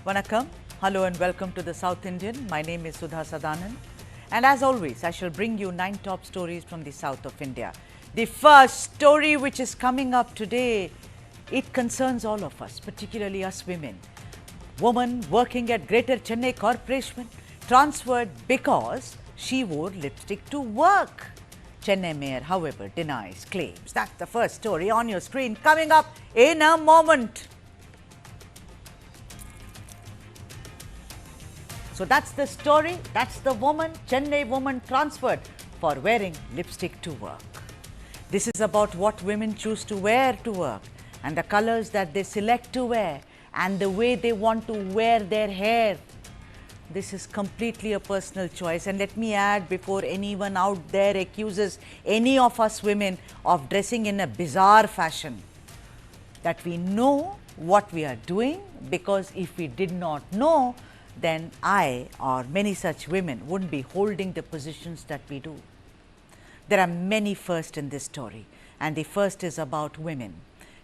Vanakkam, hello and welcome to the South Indian. My name is Sudha Sadanan. And as always, I shall bring you 9 top stories from the south of India. The first story which is coming up today, it concerns all of us, particularly us women. Woman working at Greater Chennai Corporation transferred because she wore lipstick to work. Chennai Mayor, however, denies claims. That's the first story on your screen, coming up in a moment. So that's the story, that's the woman, Chennai woman transferred for wearing lipstick to work. This is about what women choose to wear to work and the colors that they select to wear and the way they want to wear their hair. This is completely a personal choice, and let me add, before anyone out there accuses any of us women of dressing in a bizarre fashion, that we know what we are doing, because if we did not know, then I or many such women wouldn't be holding the positions that we do. There are many firsts in this story, and the first is about women.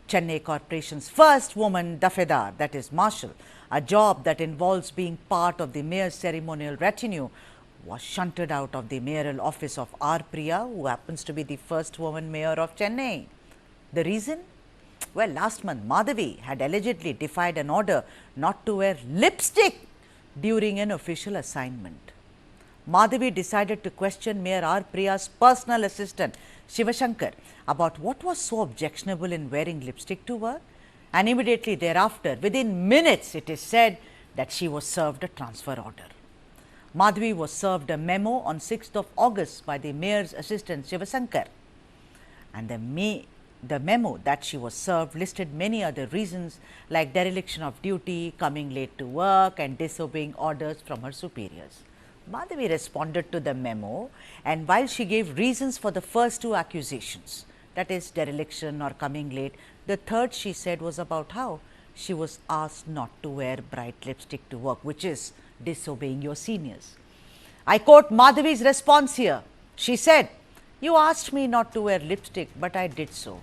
Chennai Corporation's first woman dafedar, that is marshal, a job that involves being part of the mayor's ceremonial retinue, was shunted out of the mayoral office of R. Priya, who happens to be the first woman mayor of Chennai. The reason? Well, last month Madhavi had allegedly defied an order not to wear lipstick during an official assignment. Madhavi decided to question Mayor R. Priya's personal assistant Shivashankar about what was so objectionable in wearing lipstick to work, and immediately thereafter, within minutes, it is said that she was served a transfer order. Madhavi was served a memo on 6th of August by the mayor's assistant Shivashankar, and the memo that she was served listed many other reasons like dereliction of duty, coming late to work and disobeying orders from her superiors. Madhavi responded to the memo, and while she gave reasons for the first 2 accusations, that is dereliction or coming late, the third she said was about how she was asked not to wear bright lipstick to work, which is disobeying your seniors. I quote Madhavi's response here. She said, "You asked me not to wear lipstick, but I did so.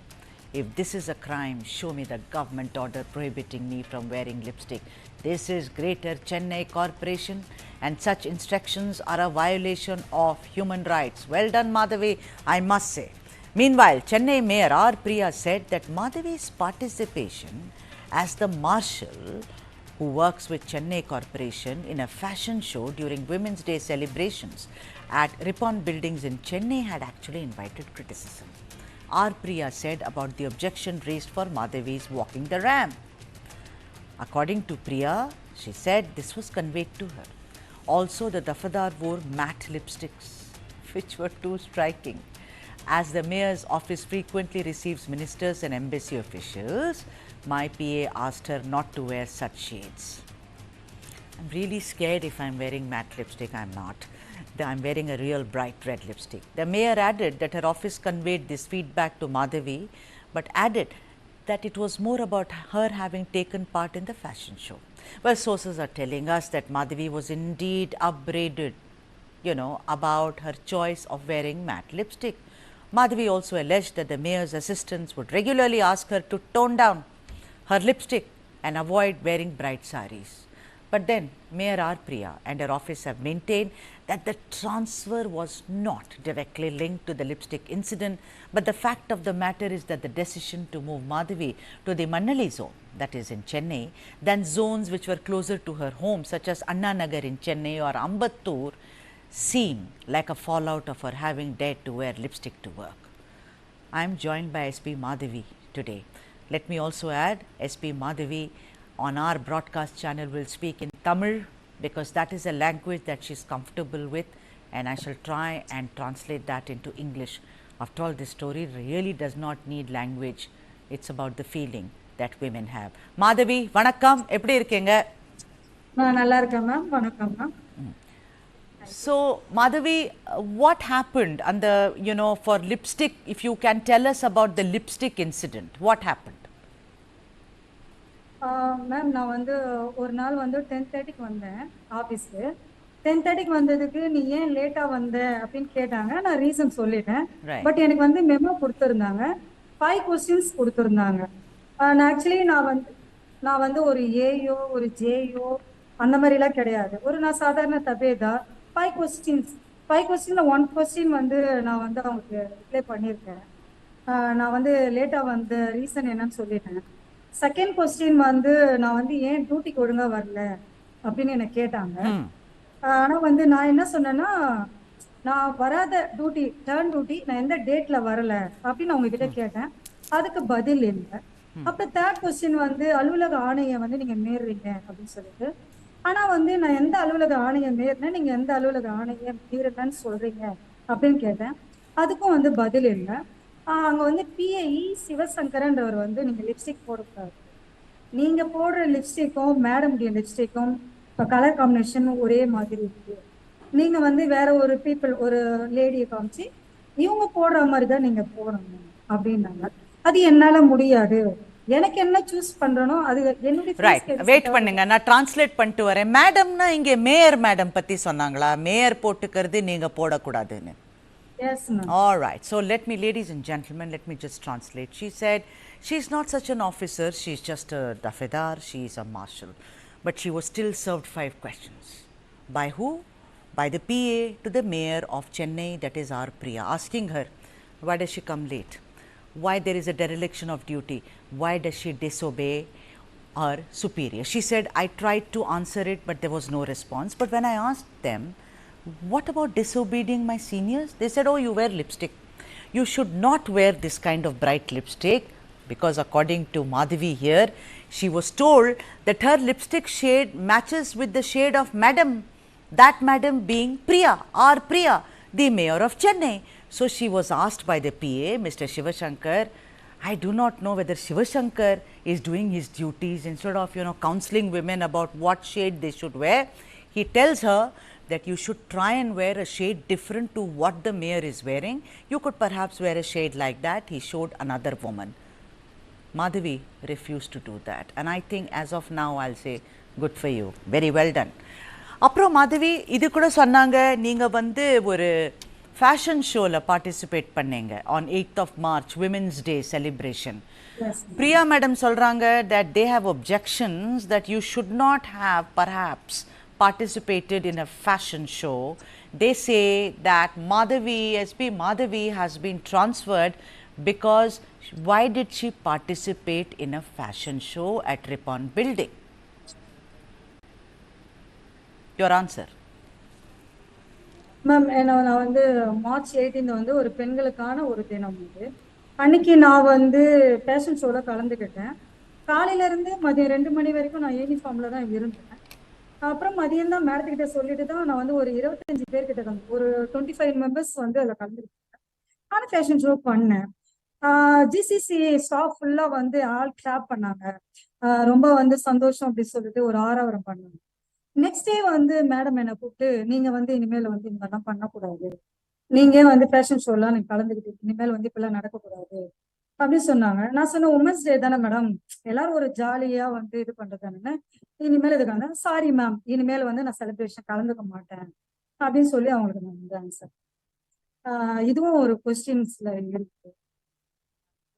If this is a crime, show me the government order prohibiting me from wearing lipstick. This is Greater Chennai Corporation, and such instructions are a violation of human rights." Well done, Madhavi, I must say. Meanwhile, Chennai Mayor R. Priya said that Madhavi's participation as the marshal who works with Chennai Corporation in a fashion show during Women's Day celebrations at Ripon buildings in Chennai had actually invited criticism. R. Priya said about the objection raised for Madhavi's walking the ramp. According to Priya, she said this was conveyed to her. Also, the dafedar wore matte lipsticks, which were too striking. As the mayor's office frequently receives ministers and embassy officials, my PA asked her not to wear such shades. I'm really scared if I'm wearing matte lipstick. I'm not. I'm wearing a real bright red lipstick. The mayor added that her office conveyed this feedback to Madhavi, but added that it was more about her having taken part in the fashion show. Well, sources are telling us that Madhavi was indeed upbraided, about her choice of wearing matte lipstick. Madhavi also alleged that the mayor's assistants would regularly ask her to tone down her lipstick and avoid wearing bright saris. But then, Mayor R. Priya and her office have maintained that the transfer was not directly linked to the lipstick incident, but the fact of the matter is that the decision to move Madhavi to the Mannali zone, that is in Chennai, than zones which were closer to her home, such as Anna Nagar in Chennai or Ambattur, seem like a fallout of her having dared to wear lipstick to work. I am joined by SP Madhavi today. Let me also add, SP Madhavi on our broadcast channel will speak in Tamil, because that is a language that she is comfortable with, and I shall try and translate that into English. After all, this story really does not need language. It's about the feeling that women have. Madhavi, vanakkam, eppadi irukeenga? நல்லா இருக்கேன் ma'am. வணக்கம் ma'am. So, Madhavi, what happened on the, for lipstick, if you can tell us about the lipstick incident, what happened? Ma'am, நான் வந்து ஒரு நாள் வந்து 10:30க்கு வந்தேன் ஆஃபீஸ்க்கு. 10:30க்கு வந்ததுக்கு நீ ஏன் லேட்டாக வந்த அப்படின்னு கேட்டாங்க. நான் ரீசன் சொல்லிட்டேன். பட் எனக்கு வந்து மெமோ கொடுத்துருந்தாங்க, 5 கொஸ்டின்ஸ் கொடுத்துருந்தாங்க. ஆக்சுவலி நான் வந்து ஒரு ஏயோ ஒரு ஜேயோ அந்த மாதிரிலாம் கிடையாது. ஒரு நான் சாதாரண தபேதா 5 questions 5 questionல 1 question வந்து நான் வந்து அவங்களுக்கு ரிப்ளை பண்ணியிருக்கேன். நான் வந்து லேட்டா வந்த ரீசன் என்னன்னு சொல்லிட்டேன். செகண்ட் கொஸ்டின் வந்து நான் வந்து ஏன் டியூட்டிக்கு ஒழுங்கா வரல அப்படின்னு என்ன கேட்டாங்க. ஆனா வந்து நான் என்ன சொன்னேன்னா, நான் வராத டியூட்டி டர்ன் டியூட்டி நான் எந்த டேட்ல வரல அப்படின்னு அவங்க கிட்ட கேட்டேன். அதுக்கு பதில் இல்லை. அப்புறம் தேர்ட் கொஸ்டின் வந்து அலுவலக ஆணையை வந்து நீங்க மீறுறீங்க அப்படின்னு சொல்லிட்டு, ஆனா வந்து நான் எந்த அலுவலக ஆணையை மீறினேன், நீங்க எந்த அலுவலக ஆணையை மீறலன்னு சொல்றீங்க அப்படின்னு கேட்டேன். அதுக்கும் வந்து பதில் இல்லை. அங்க வந்து பிஏஇ சிவசங்கரன்றவர் வந்து நீங்க லிப்ஸ்டிக் போடக்கூடாது, நீங்க போடுற லிப்ஸ்டிக்கும் மேடமுடைய லிப்ஸ்டிக்கும் கலர் காம்பினேஷன் ஒரே மாதிரி இருக்கு, நீங்க வந்து வேற ஒரு பீப்புள் ஒரு லேடியை காமிச்சு இவங்க போடுற மாதிரி தான் நீங்க போடணும் அப்படின்னாங்க. அது என்னால முடியாது, எனக்கு என்ன சூஸ் பண்றனோ அது என்னுடைய ரைட், வெயிட் பண்ணுங்க, நான் டிரான்ஸ்லேட் பண்ணிட்டு வரேன். மேடம்னா இங்கே மேயர் மேடம் பத்தி சொன்னாங்களா? மேயர் போட்டுக்கிறது நீங்க போடக்கூடாதுன்னு. Yes, ma'am. All right. So let me, ladies and gentlemen, let me just translate. She said she's not such an officer. She's just a dafedar. She's a marshal. But she was still served 5 questions. By who? By the PA to the mayor of Chennai, that is our Priya, asking her, why does she come late? Why there is a dereliction of duty? Why does she disobey her superior? She said, I tried to answer it, but there was no response. But when I asked them, what about disobeying my seniors? They said, oh, you wear lipstick. You should not wear this kind of bright lipstick, because according to Madhavi here, she was told that her lipstick shade matches with the shade of madam, that madam being Priya, our Priya, the mayor of Chennai. So she was asked by the PA, Mr. Shivashankar, I do not know whether Shivashankar is doing his duties instead of, counseling women about what shade they should wear. He tells her that you should try and wear a shade different to what the mayor is wearing. You could perhaps wear a shade like that. He showed another woman. Madhavi refused to do that. And I think as of now, I'll say, good for you. Very well done. அப்புறம் மாதவி இது கூட சொன்னாங்க, நீங்கள் வந்து ஒரு fashion ஷோவில் participate பண்ணீங்க on 8th of March, Women's Day celebration. Priya madam சொல்கிறாங்க that they have objections that you should not have perhaps participated in a fashion show. They say that Madhavi, SP Madhavi has been transferred because why did she participate in a fashion show at Ripon building? Your answer. Ma'am, நான் வந்து March 18 வந்து ஒரு பெண்களுக்கான ஒரு தினம் இது. அன்னைக்கு நான் வந்து ஃபேஷன் ஷோவில் கலந்துக்கிட்டேன். காலையில இருந்து மதியம் 2 மணி வரைக்கும் நான் யூனிஃபார்ம்ல தான் இருந்தேன். அப்புறம் மதியம் தான் மேடத்துக்கிட்ட சொல்லிட்டு தான் நான் வந்து ஒரு 25 பேர்கிட்ட தான் ஒரு 25 மெம்பர்ஸ் வந்து அதில் கலந்துக்கிட்டேன். நானும் ஃபேஷன் ஷோ பண்ணேன். ஜிசிசி ஸ்டாஃப் ஃபுல்லா வந்து ஆல் கிளாப் பண்ணாங்க. ரொம்ப வந்து சந்தோஷம் அப்படின்னு சொல்லிட்டு ஒரு ஆரவாரம் பண்ணாங்க. நெக்ஸ்ட் டே வந்து மேடம் என்னை கூப்பிட்டு, நீங்க வந்து இனிமேல் வந்து இந்த மாதிரிலாம் பண்ணக்கூடாது, நீங்க வந்து ஃபேஷன் ஷோலாம் நீங்க கலந்துக்கிட்டு இனிமேல் வந்து இப்பெல்லாம் நடக்கக்கூடாது அப்படின்னு சொன்னாங்க. நான் சொன்னேன், உமன்ஸ் டே தானே மேடம், எல்லாரும் ஒரு ஜாலியா வந்து இது பண்றதானே, இனிமேல் இதுக்கான சாரி மேம், இனிமேல் வந்து நான் செலிப்ரேஷன் கலந்துக்க மாட்டேன் அப்படின்னு சொல்லி அவங்களுக்கு நான் வந்து ஆன்சர். இதுவும் ஒரு கொஸ்டின்ஸ்ல இருக்கு.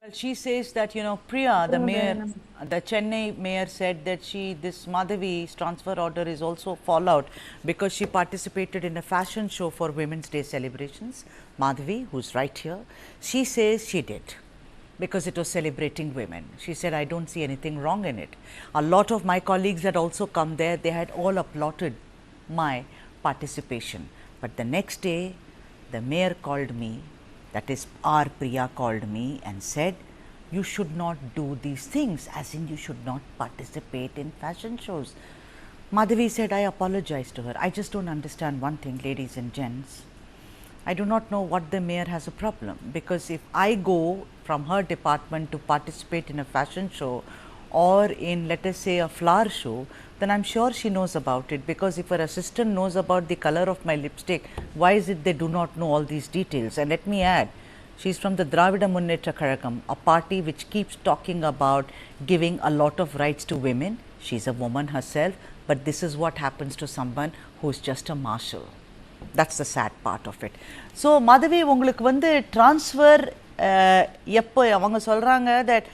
Well, she says that, Priya, the mayor, the Chennai mayor said that this Madhavi's transfer order is also fallout because she participated in a fashion show for Women's Day celebrations. Madhavi, who's right here, she says she did because it was celebrating women. She said, I don't see anything wrong in it. A lot of my colleagues had also come there. They had all applauded my participation. But the next day, the mayor called me, that is our Priya called me and said, you should not do these things, as in you should not participate in fashion shows. Madhavi said, I apologize to her. I just don't understand one thing, ladies and gents. I do not know what the mayor has a problem, because if I go from her department to participate in a fashion show or in, let us say, a flower show, then I'm sure she knows about it, because if her assistant knows about the color of my lipstick, why is it they do not know all these details? And let me add, she's from the Dravida Munnetra Kazhagam, a party which keeps talking about giving a lot of rights to women. She's a woman herself, but this is what happens to someone who's just a marshal. That's the sad part of it. So Madhavi, உங்களுக்கு வந்து transfer எப்போ அவங்க சொல்கிறாங்க that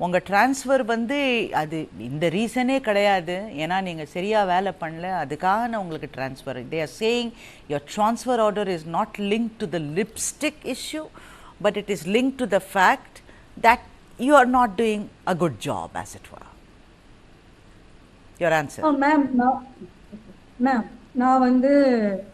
உங்கள் transfer வந்து அது இந்த ரீசனே கிடையாது, ஏன்னா நீங்கள் சரியாக வேலை பண்ணல, அதுக்காக நான் உங்களுக்கு transfer. They are saying your transfer order is not link to the lipstick issue, but it is link to the fact that you are not doing a good job as it were. Your answer. Ma'am நான் வந்து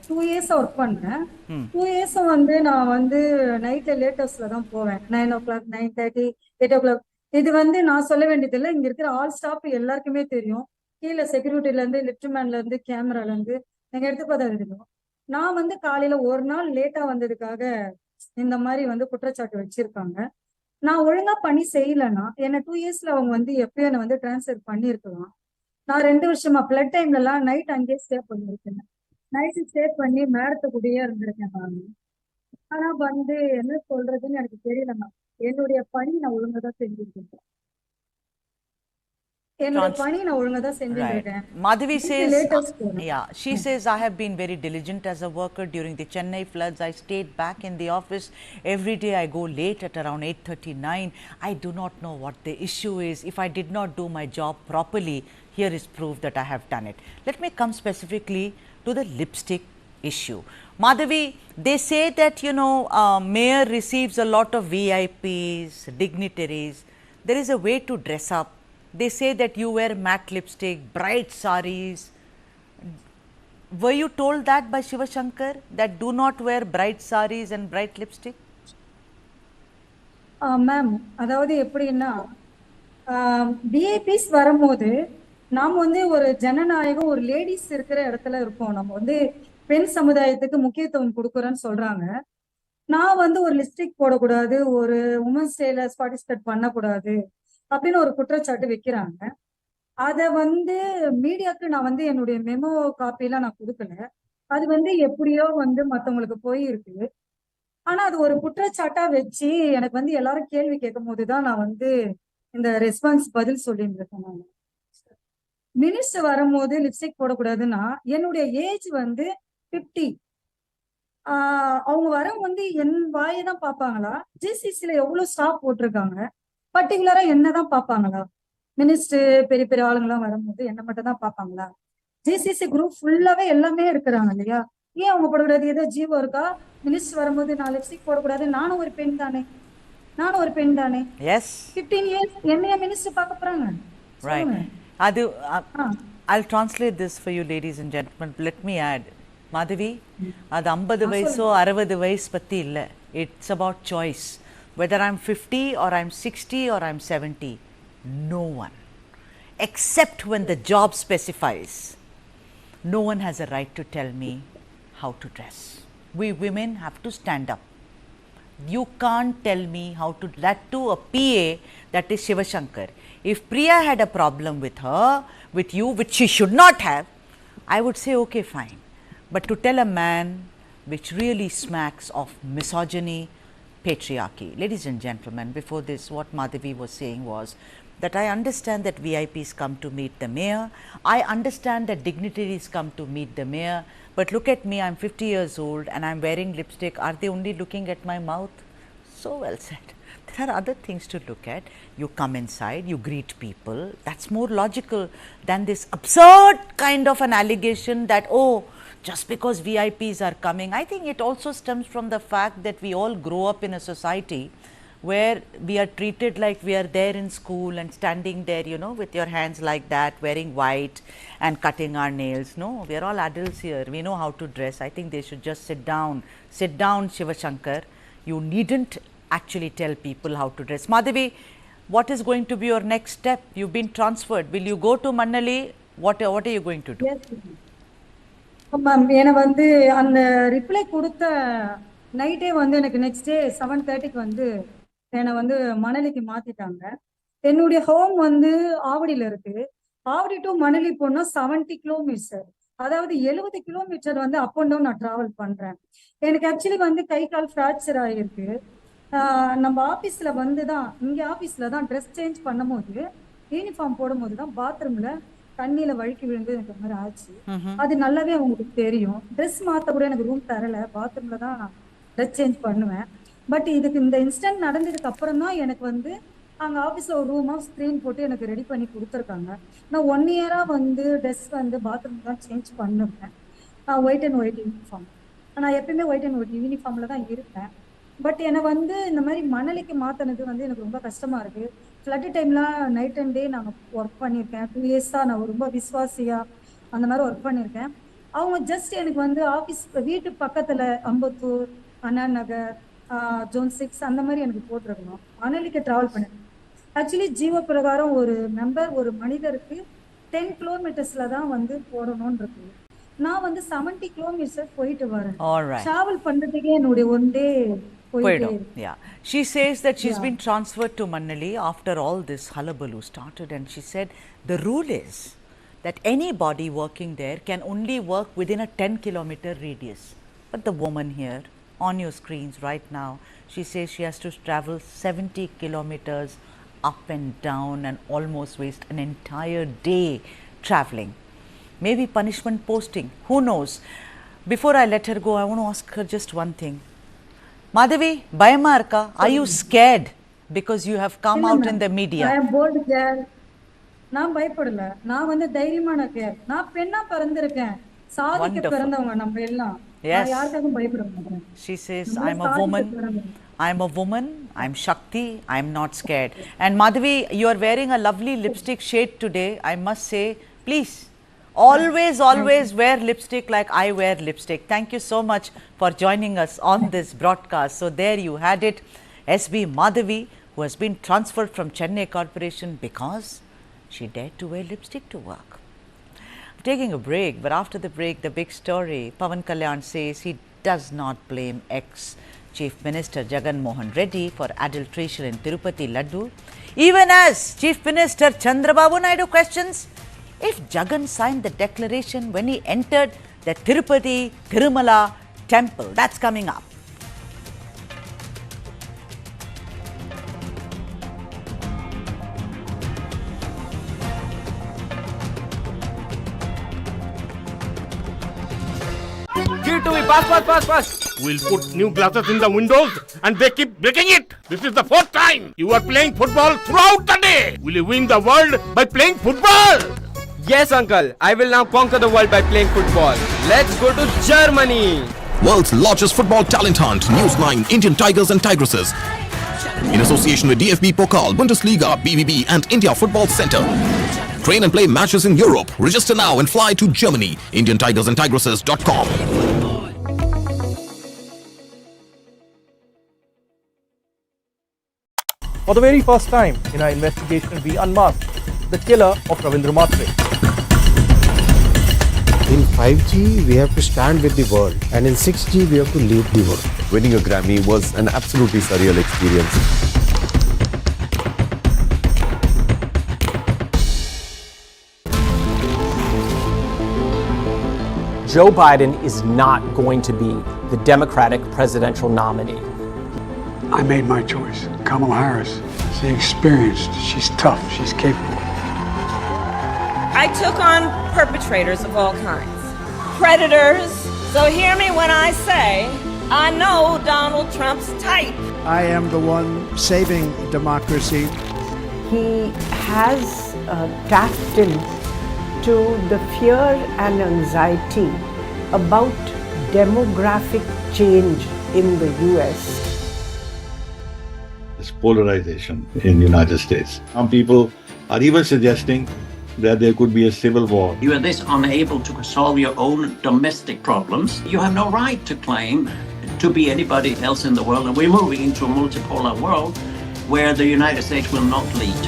2 years work பண்ணேன். 2 years வந்து நான் வந்து நைட்ல லேட்டஸ்ட்ல தான் போவேன். 9 o'clock 9:30 8 o'clock. இது வந்து நான் சொல்ல வேண்டியதில்லை, இங்க இருக்கிற ஆல் ஸ்டாஃப் எல்லாருக்குமே தெரியும். கீழே செக்யூரிட்டில இருந்து லிஃப்ட் மேன்ல இருந்து கேமரால இருந்து நீங்க எடுத்து பார்த்தா தெரியும். நான் வந்து காலையில ஒரு நாள் லேட்டா வந்ததுக்காக இந்த மாதிரி வந்து குற்றச்சாட்டு வச்சிருக்காங்க. நான் ஒழுங்கா பண்ணி செய்யலைன்னா என்ன 2 yearsல அவங்க வந்து எப்பயும் என்ன வந்து டிரான்ஸ்ஃபர் பண்ணியிருக்கலாம். நான் 2 வருஷமா பிளட் டைம்ல எல்லாம் நைட் அங்கேயே ஸ்டே பண்ணிருக்கேன். நைட்டு ஸ்டே பண்ணி மேடத்து கூடயே இருந்திருக்கேன் நான். ஆனா வந்து என்ன சொல்றதுன்னு எனக்கு தெரியலம்மா. என்னுடைய பணி நான் ஒழுங்கா செஞ்சுருக்கேன். Right. Madhavi says, yeah, she says, I have been very diligent as a worker during the Chennai floods. I stayed back in the office. Every day I go late at around 8:39. I do not know what the issue is. If I did not do my job properly, here is proof that I have done it. Let me come specifically to the lipstick issue. Madhavi, they say that, you know, mayor receives a lot of VIPs, dignitaries. There is a way to dress up. They say that you wear matte lipstick, bright saris. Were you told that by Shiva Shankar, that do not wear bright saris and bright lipstick? Ma'am, அதாவது எப்படின்னா VIPs வரும்போது நாம் வந்து ஒரு ஜனநாயகம், ஒரு ladies இருக்கிற இடத்துல இருக்கோம். நம்ம வந்து பெண் சமுதாயத்துக்கு முக்கியத்துவம் கொடுக்குறோன்னு சொல்றாங்க. நான் வந்து ஒரு லிப்ஸ்டிக் போடக்கூடாது, ஒரு உமன்ஸ் டேல பார்ட்டிசிபேட் பண்ணக்கூடாது அப்படின்னு ஒரு குற்றச்சாட்டு வைக்கிறாங்க. அத வந்து மீடியாக்கு நான் வந்து என்னுடைய மெமோ காப்பிலாம் நான் கொடுக்கல. அது வந்து எப்படியோ வந்து மத்தவங்களுக்கு போயிருக்கு. ஆனா அது ஒரு குற்றச்சாட்டா வச்சு எனக்கு வந்து எல்லாரும் கேள்வி கேட்கும் போதுதான் நான் வந்து இந்த ரெஸ்பான்ஸ் பதில் சொல்லியிருந்திருக்கேன். நான் மினிஸ்டர் வரும்போது லிப்ஸ்டிக் போடக்கூடாதுன்னா என்னுடைய ஏஜ் வந்து 50. அவங்க வரவங்க வந்து என் வாயை தான் பார்ப்பாங்களா, ஜிசிசில எவ்வளவு ஸ்டாஃப் போட்டிருக்காங்க, பர்டிகுலரா என்னதான் பார்ப்பாங்களா? மினிஸ்டர் பெரிய பெரிய ஆளுங்கெல்லாம் வரும்போது என்ன மட்டும் தான் பார்ப்பாங்களா? ஜிசிசி குரூப் ஃபுல்லாவே எல்லாமே இருக்கிறாங்க இல்லையா? ஏன் அவங்க போடக்கூடாது? ஏதோ ஜீவோ இருக்கா? மினிஸ்டர் வரும்போது நான் லிப்ஸ்டிக் போடக்கூடாது? நானும் ஒரு பெண் தானே, நானும் ஒரு பெண் தானே. 15 years என்னைய மினிஸ்டர் பார்க்க போறாங்க. I'll translate this for you, ladies and gentlemen. Let me add, Madhavi, அது 50 வயசோ 60 வயசு பத்தி இல்ல. It's about choice. Whether I'm 50 or I'm 60 or I'm 70, no one, except when the job specifies, no one has a right to tell me how to dress. We women have to stand up. You can't tell me how to, that to a PA, that is Shiva Shankar. If Priya had a problem with her, with you, which she should not have, I would say, okay, fine. But to tell a man, which really smacks of misogyny, patriarchy. Ladies and gentlemen, before this, what Madhavi was saying was that I understand that VIPs come to meet the mayor. I understand that dignitaries come to meet the mayor. But look at me, I'm 50 years old and I'm wearing lipstick. Are they only looking at my mouth? So well said. There are other things to look at. You come inside, you greet people. That's more logical than this absurd kind of an allegation that, oh, just because VIPs are coming. I think it also stems from the fact that we all grow up in a society where we are treated like we are there in school and standing there, you know, with your hands like that, wearing white and cutting our nails. No, we are all adults here. We know how to dress. I think they should just sit down. Sit down, Shiva Shankar. You needn't actually tell people how to dress. Madhavi, what is going to be your next step? You've been transferred. Will you go to Manali? What are you going to do? Yes. எனக்கு வந்து அந்த reply கொடுத்த நைட்டே வந்து எனக்கு next day 7:30க்கு வந்து என்னை வந்து மணலிக்கு மாத்திட்டாங்க. என்னுடைய ஹோம் வந்து ஆவடியில இருக்கு. ஆவடி டு மணலி போனா 70 கிலோமீட்டர், அதாவது 70 கிலோமீட்டர் வந்து அப் அண்ட் டவுன் நான் டிராவல் பண்றேன். எனக்கு ஆக்சுவலி வந்து கை கால் ஃப்ராக்சர் ஆகிருக்கு. நம்ம ஆஃபீஸ்ல வந்து தான், இங்க ஆஃபீஸ்ல தான் ட்ரெஸ் சேஞ்ச் பண்ணும் போது, யூனிஃபார்ம் போடும்போது தான் பாத்ரூம்ல தண்ணியில வழுக்கி விழுந்து எனக்கு மாதிரி ஆச்சு. அது நல்லாவே அவங்களுக்கு தெரியும். ட்ரெஸ் மாத்த கூட எனக்கு ரூம் தரல, பாத்ரூம்ல தான் நான் ட்ரெஸ் சேஞ்ச் பண்ணுவேன். பட் இதுக்கு இந்த இன்சிடென்ட் நடந்ததுக்கு அப்புறம் தான் எனக்கு வந்து அங்கே ஆஃபீஸில் ஒரு ரூமாக ஸ்க்ரீன் போட்டு எனக்கு ரெடி பண்ணி கொடுத்துருக்காங்க. நான் 1 இயராக வந்து ட்ரெஸ் வந்து பாத்ரூம் தான் சேஞ்ச் பண்ணுவேன். நான் ஒயிட் அண்ட் ஒயிட் யூனிஃபார்ம், நான் எப்பயுமே ஒயிட் அண்ட் ஒயிட் யூனிஃபார்மில் தான் இருப்பேன். பட் என்னை வந்து இந்த மாதிரி மணலிக்கு மாற்றினது வந்து எனக்கு ரொம்ப கஷ்டமாக இருக்குது. ஃப்ளட்டு டைம்லாம் நைட் அண்ட் டே நாங்கள் ஒர்க் பண்ணியிருக்கேன். 2 இயர்ஸாக நான் ரொம்ப விசுவாசியாக அந்த மாதிரி ஒர்க் பண்ணியிருக்கேன். அவங்க ஜஸ்ட் எனக்கு வந்து ஆஃபீஸ் வீட்டு பக்கத்தில் அம்பத்தூர், அண்ணா நகர், ஜோன் 6 அந்த மாதிரி எனக்கு போட்டிருக்கணும். மணலிக்கு ட்ராவல் பண்ணேன். ஆக்சுவலி ஜீவ பிரகாரம் ஒரு மெம்பர் ஒரு மனிதருக்கு 10 கிலோமீட்டர்ஸ்ல தான் வந்து போடணும்னு இருக்கு. நான் வந்து 70 கிலோமீட்டர்ஸ் போயிட்டு வரேன். டிராவல் பண்றதுக்கே என்னுடைய 1 டே போயிட்டே. Yeah, she says that she's been transferred to Manali after all this hullabaloo started, and she said the rule is that anybody working there can only work within a 10-kilometer radius. But the woman here on your screens right now, she says she has to travel 70 kilometers up and down and almost waste an entire day traveling. Maybe punishment posting, who knows. Before I let her go, I want to ask her just one thing. Madhavi, bayama irka? Are you scared because you have come out in the media? I am bold girl. நான் பயப்படல. நான் வந்து தைரியமான care. நான் பெண்ணா பிறந்திருக்கேன். சாதிக்க பிறந்தவங்க நம்ம எல்லாம். Yes. யாருக்காகவும் பயப்பட மாட்டேன். She says, I'm a woman. I'm a woman. I'm Shakti. I'm not scared. And Madhavi, you are wearing a lovely lipstick shade today. I must say, please, always wear lipstick like I wear lipstick. Thank you so much for joining us on this broadcast. So there you had it. SB Madhavi, who has been transferred from Chennai Corporation because she dared to wear lipstick to work. Taking a break, but after the break, the big story. Pawan Kalyan says he does not blame ex-Chief Minister Jagan Reddy for adulteration in Tirupati laddu. Even as Chief Minister Chandrababu Naidu questions if Jagan signed the declaration when he entered the Tirupati Tirumala temple. That's coming up. Give it to me, pass. We'll put new glasses in the windows and they keep breaking it. This is the 4th time you are playing football throughout the day. Will you win the world by playing football? Yes, uncle. I will now conquer the world by playing football. Let's go to Germany. World's largest football talent hunt. News 9 Indian Tigers and Tigresses. In association with DFB Pokal, Bundesliga, BVB and India Football Center. Train and play matches in Europe. Register now and fly to Germany. IndianTigersandTigresses.com. For the very first time in our investigation, we unmasked the killer of Ravindra Matre. In 5G, we have to stand with the world, and in 6G, we have to lead the world. Winning a Grammy was an absolutely surreal experience. Joe Biden is not going to be the Democratic presidential nominee. I made my choice. Kamala Harris. She's experienced. She's tough. She's capable. I took on perpetrators of all kinds. Predators. So hear me when I say, I know Donald Trump's type. I am the one saving democracy. He has tapped into the fear and anxiety about demographic change in the US. This polarization in the United States. Some people are even suggesting that there could be a civil war. You are this unable to solve your own domestic problems. You have no right to claim to be anybody else in the world. And we're moving into a multipolar world where the United States will not lead.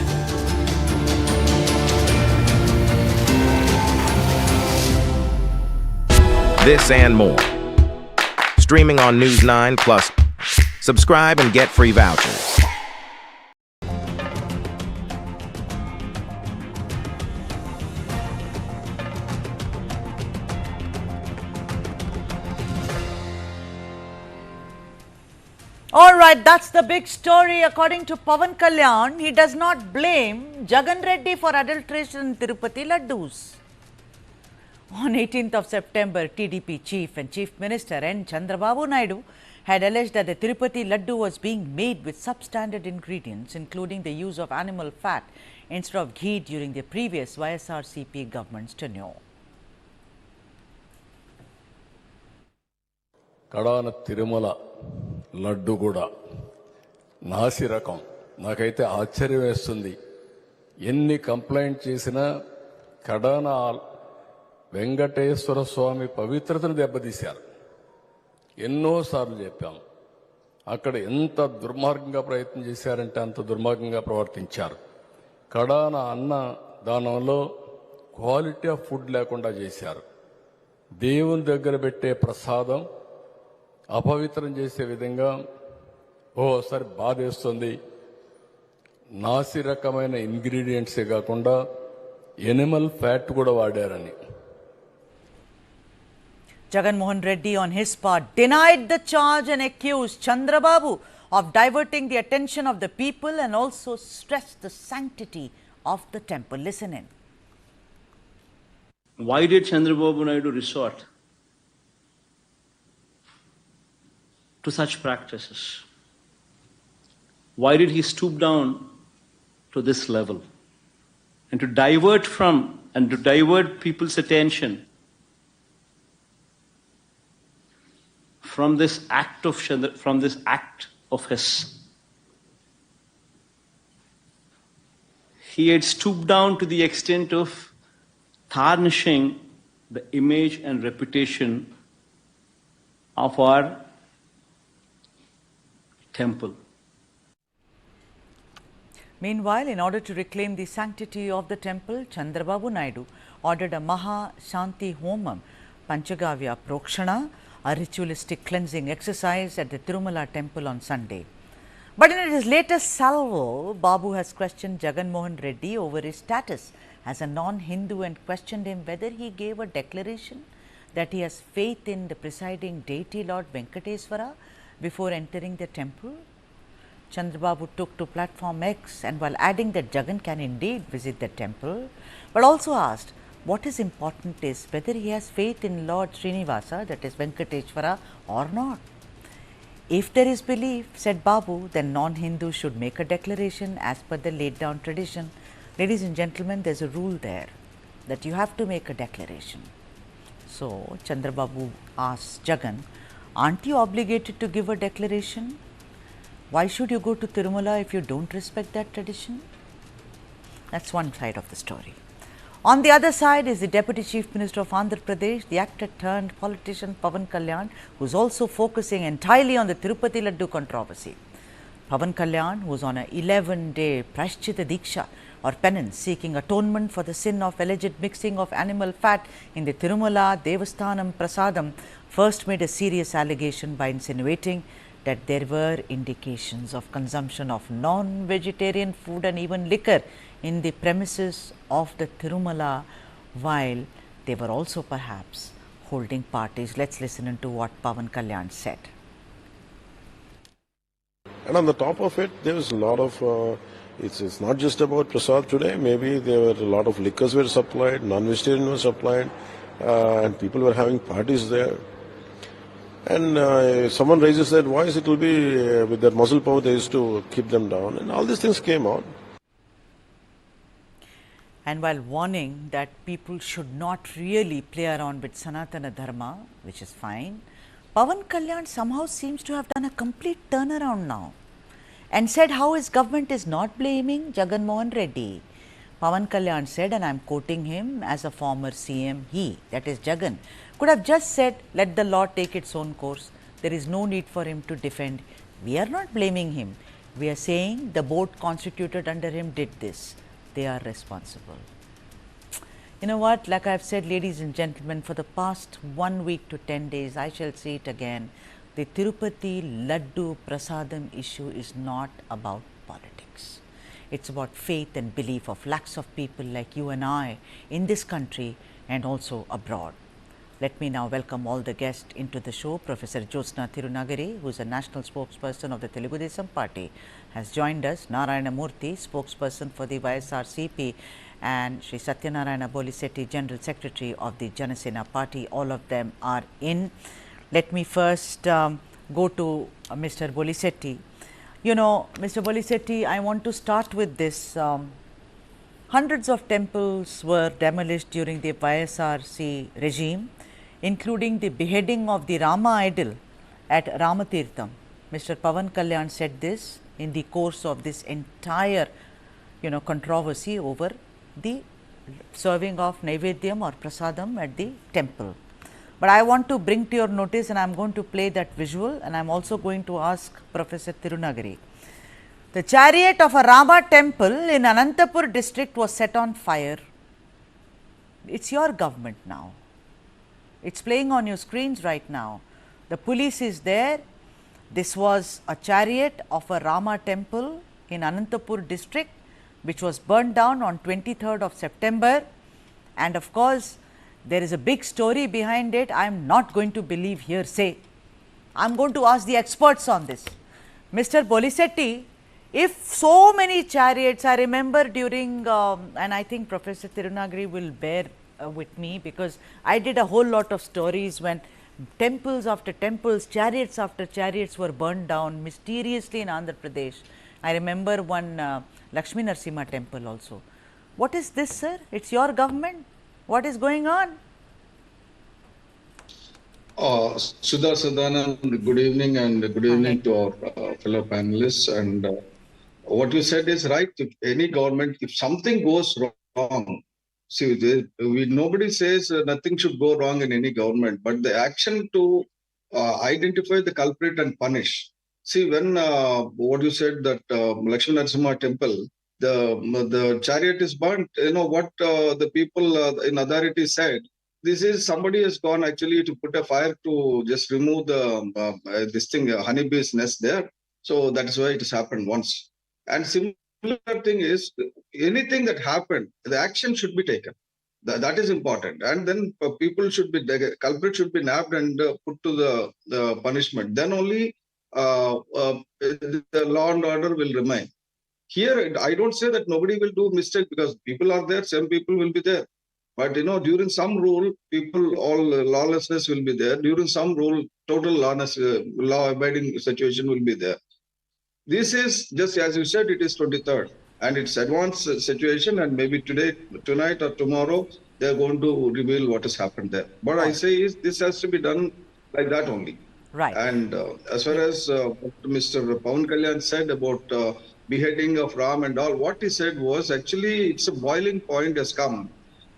This and more. Streaming on News 9 Plus. Subscribe and get free vouchers. All right, that's the big story. According to Pawan Kalyan, he does not blame Jagan Reddy for adulteration in Tirupati laddus. On 18th of September, TDP chief and Chief Minister N. Chandrababu Naidu had alleged that the Tirupati laddu was being made with substandard ingredients, including the use of animal fat instead of ghee during the previous YSRCP government's tenure. కడాన తిరుమల లడ్డు కూడా నాసి రకం. నాకైతే ఆశ్చర్యం వేస్తుంది. ఎన్ని complaint చేసినా కడాన వెంకటేశ్వర స్వామి పవిత్రతను దెబ్బతీశారు. ఎన్నోసార్లు చెప్పాం. అక్కడ ఎంత దుర్మార్గంగా ప్రయత్నం చేశారంటే అంత దుర్మార్గంగా ప్రవర్తించారు. కడాన అన్న దానంలో క్వాలిటీ ఆఫ్ ఫుడ్ లేకుండా చేశారు. దేవుని దగ్గర పెట్టే ప్రసాదం అపవిత్రం చేసే విధంగా ఓసారి బాధేస్తుంది. నాసి రకమైన ఇంగ్రీడియంట్సే కాకుండా ఎనిమల్ ఫ్యాట్ కూడా వాడారని. Jagan Reddy on his part denied the charge and accused Chandrababu of diverting the attention of the people and also stressed the sanctity of the temple. Listen in. Why did Chandrababu Naidu resort to such practices? Why did he stoop down to this level and to divert people's attention from this act of his? He had stooped down to the extent of tarnishing the image and reputation of our temple. Meanwhile, in order to reclaim the sanctity of the temple, Chandrababu Naidu ordered a Maha Shanti Homam Panchagavya Prokshana, a ritualistic cleansing exercise at the Tirumala temple on Sunday. But in his latest salvo, Babu has questioned Jagan Reddy over his status as a non-Hindu and questioned him whether he gave a declaration that he has faith in the presiding deity Lord Venkateswara before entering the temple. Chandrababu took to platform X and while adding that Jagan can indeed visit the temple, but also asked what is important is whether he has faith in Lord Srinivasa, that is Venkateswara, or not. If there is belief, said Babu, then non-Hindus should make a declaration as per the laid down tradition. Ladies and gentlemen, there is a rule there that you have to make a declaration. So, Chandrababu asked Jagan, aren't you obligated to give a declaration? Why should you go to Tirumala if you don't respect that tradition? That's one side of the story. On the other side is the Deputy Chief Minister of Andhra Pradesh, the actor turned politician Pawan Kalyan, who is also focusing entirely on the Tirupati laddu controversy. Pawan Kalyan, who is on an 11-day Prashchita Diksha or penance seeking atonement for the sin of alleged mixing of animal fat in the Tirumala Devasthanam Prasadam, first made a serious allegation by insinuating that there were indications of consumption of non-vegetarian food and even liquor in the premises of the Tirumala, while they were also perhaps holding parties. Let's listen to what Pawan Kalyan said. And on the top of it, there was a lot of, it's not just about prasad today, maybe there were a lot of liquors were supplied, non-vegetarian was supplied, and people were having parties there. And someone raises that voice, it will be with their muscle power, they used to keep them down, and all these things came out. And while warning that people should not really play around with Sanatana Dharma, which is fine, Pawan Kalyan somehow seems to have done a complete turnaround now and said how his government is not blaming Jagan Reddy. Pawan Kalyan said, and I am quoting him as a former CM, he, that is Jagan, could have just said, let the law take its own course. There is no need for him to defend. We are not blaming him. We are saying the board constituted under him did this. They are responsible. You know what, like I have said, ladies and gentlemen, for the past 1 week to 10 days, I shall say it again, the Tirupati Laddu Prasadam issue is not about politics. It's about faith and belief of lakhs of people like you and I in this country and also abroad. Let me now welcome all the guests into the show. Professor Jyotsna Tirunagari, who is a national spokesperson of the Telugu Desam Party, has joined us. Narayana Murthy, spokesperson for the YSRCP, and Sri Satyanarayana Bolisetti, General Secretary of the Janasena Party. All of them are in. Let me first go to Mr. Bolisetti. You know, Mr. Bolisetti, I want to start with this. Hundreds of temples were demolished during the YSRC regime, including the beheading of the Rama idol at Ramatirtham. Mr. Pawan Kalyan said this in the course of this entire, controversy over the serving of Naivedyam or Prasadam at the temple. But I want to bring to your notice, and I am going to play that visual, and I am also going to ask Professor Tirunagari. The chariot of a Rama temple in Anantapur district was set on fire. It's your government now. It's playing on your screens right now. The police is there. This was a chariot of a Rama temple in Anantapur district, which was burned down on 23rd of September. And of course, there is a big story behind it. I am not going to believe hearsay. I am going to ask the experts on this. Mr. Bolisetti, if so many chariots, I remember during, and I think Professor Tirunagari will bear with me, because I did a whole lot of stories when temples after temples, chariots after chariots were burned down mysteriously in Andhra Pradesh. I remember one Lakshmi Narsimha temple also. What is this, sir? It's your government. What is going on? Sudha Sadanand, good evening, and good evening to our fellow panelists. And what you said is right. If any government, if something goes wrong, see, nobody says nothing should go wrong in any government, but the action to identify the culprit and punish. See, when what you said that Lakshmi Narasimha temple, the chariot is burnt, what the people in authority said, this is somebody has gone actually to put a fire to just remove the this thing, honeybee's nest there. So that is why it has happened once. And similar thing is, anything that happened, the action should be taken. That is important. And then people should be, the culprit should be nabbed and put to the punishment. Then only the law and order will remain. Here, I don't say that nobody will do mistake, because people are there, some people will be there. But during some rule, all lawlessness will be there. During some rule, total law-abiding situation will be there. This is just as you said, it is 23rd, and it's advanced situation, and maybe tonight or tomorrow, they're going to reveal what has happened there. What I say is, this has to be done like that only. Right. And as far as what Mr. Pawan Kalyan said about beheading of Ram and all, what he said was actually it's a boiling point has come.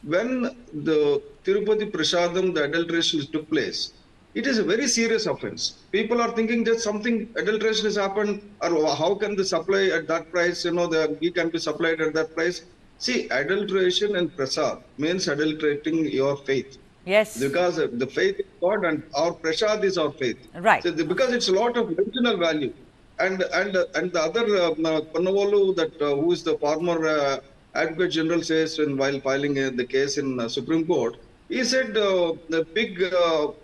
When the Tirupati Prasadam, the adulteration took place, it is a very serious offense. People are thinking that something adulteration has happened, or how can the supply at that price, the ghee can be supplied at that price. See, adulteration and prasad means adulterating your faith. Yes. Because the faith is God and our prasad is our faith. Right. So because it's a lot of original value. And the other Pannavolu, that who is the former Advocate General, says while filing the case in Supreme Court, he said the pig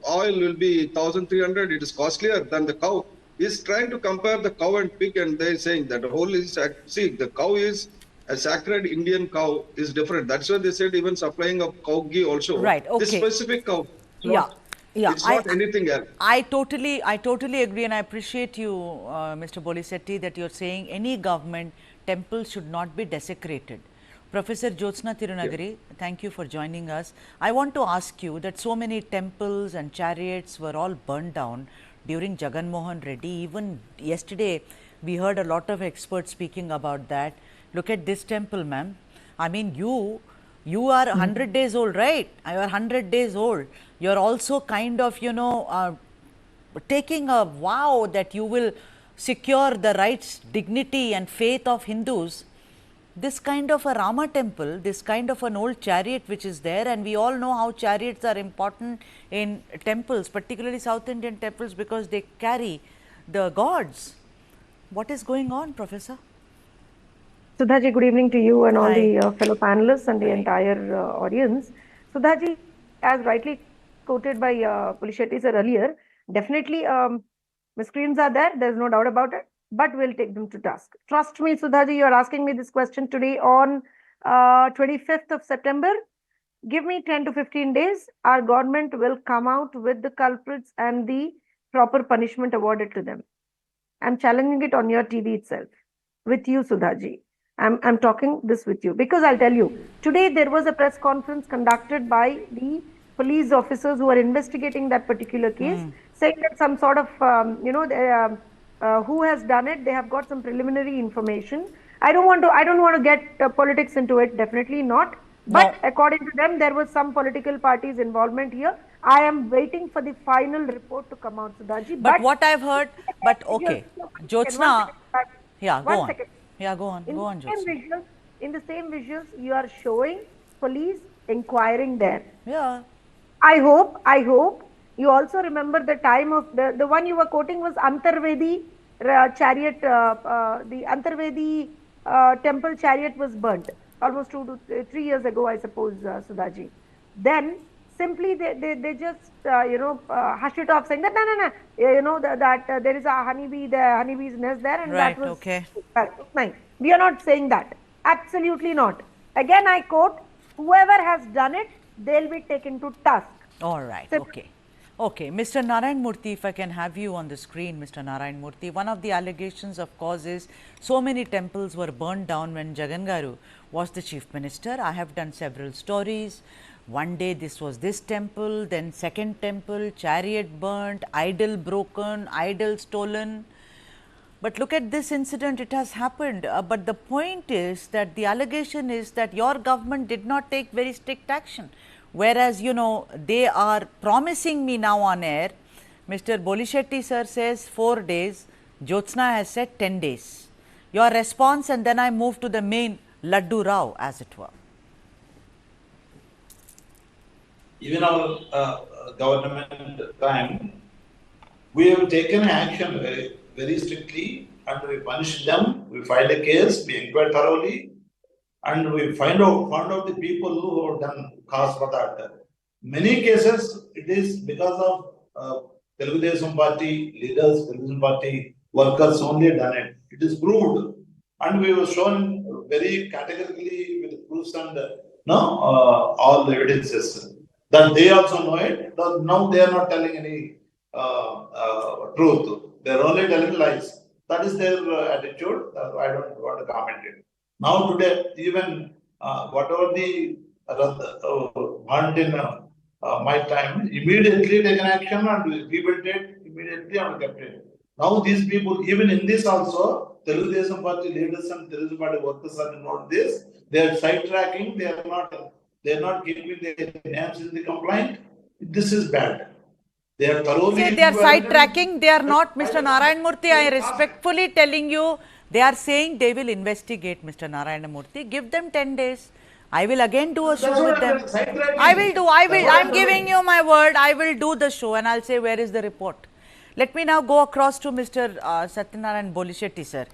oil will be 1,300. It is costlier than the cow. He's trying to compare the cow and pig, and they're saying that the whole is, see, the cow is a sacred Indian cow is different. That's why they said even supplying of cow ghee also. Right. Okay. This specific cow. Yeah. It's not anything else. I totally agree, and I appreciate you, Mr. Bolisetti, that you're saying any government temple should not be desecrated. Professor Jyotsna Tirunagari, thank you for joining us. I want to ask you that so many temples and chariots were all burned down during Jagan Reddy. Even yesterday, we heard a lot of experts speaking about that. Look at this temple, ma'am. I mean, you are 100 days old, right? You are 100 days old. You're also kind of, taking a vow that you will secure the rights, dignity and faith of Hindus. This kind of a Rama temple, this kind of an old chariot which is there, and we all know how chariots are important in temples, particularly South Indian temples, because they carry the gods. What is going on, Professor? Sudhaji, good evening to you and all the fellow panelists and the entire audience. Sudhaji, as rightly quoted by Bolisetti sir earlier, definitely miscreants are there, there's no doubt about it, but we'll take them to task. Trust me, Sudhaji, you are asking me this question today on 25th of September. Give me 10 to 15 days, our government will come out with the culprits and the proper punishment awarded to them. I'm challenging it on your TV itself with you, Sudhaji. I'm talking this with you because I'll tell you, today there was a press conference conducted by the police officers who are investigating that particular case, saying that some sort of, who has done it, they have got some preliminary information. I don't want to get politics into it, definitely not. But according to them, there was some political parties' involvement here. I am waiting for the final report to come out, Sudhaji. But what I've heard, but okay, Jyotsna, yeah, go on. Yeah, go on. Go on, Jyotsna. In the same visuals, you are showing police inquiring there. Yeah. I hope you also remember the time of the one you were quoting was Antarvedi chariot, the Antarvedi temple chariot was burnt almost 2 to 3 years ago, I suppose, Sudhaji. Then simply they just hush it off, saying that no, that there is a honeybee's nest there, and right, that was okay. Fine. We are not saying that. Absolutely not. Again, I quote: whoever has done it, they'll be taken to task. All right. Okay. Okay, Mr. Narayan Murthy, if I can have you on the screen, Mr. Narayan Murthy. One of the allegations, of course, is so many temples were burned down when Jagan Garu was the chief minister. I have done several stories. One day this was this temple, then second temple, chariot burnt, idol broken, idol stolen. But look at this incident, it has happened. But the point is that the allegation is that your government did not take very strict action. Whereas, you know, they are promising me now on air, Mr. Bolishetty sir says 4 days, Jyotsna has said 10 days. Your response, and then I move to the main Laddu Rao, as it were. Even our government time, we have taken action very strictly, and we punished them, we filed a case, we inquired thoroughly, and we found out the people who have done cause for that. Many cases, it is because of Telugu Desam Party leaders, Telugu Desam Party workers only done it. It is proved, and we were shown very categorically with proofs and all the evidences that they also know it. Now they are not telling any truth. They are only telling lies. That is their attitude. I don't want to comment it. Now today, even whatever the burnt in my time, immediately taken action and rebuilt it immediately and kept it. Now these people, even in this also, Telugu Desam Party leaders and Telugu Party workers are not this. They are sidetracking. They are not keeping their names in the complaint. This is bad. They are thoroughly. Say they are sidetracking. They are not, Mr. Narayan Murthy. I am respectfully telling you. They are saying they will investigate, Mr. Narayana Murthy. Give them 10 days. I will again do a show with them. I will. I'm giving you my word. I will do the show and I'll say where is the report. Let me now go across to Mr. Satyanarayan Bolishetty, sir.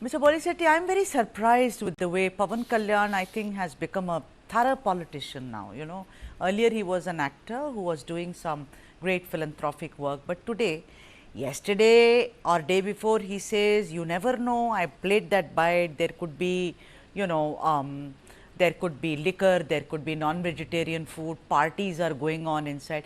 Mr. Bolishetty, I'm very surprised with the way Pawan Kalyan, I think, has become a thorough politician now. You know, earlier he was an actor who was doing some great philanthropic work, but today, yesterday or day before, he says, you never know, I played that bite, there could be, you know, there could be liquor, there could be non-vegetarian food, parties are going on inside.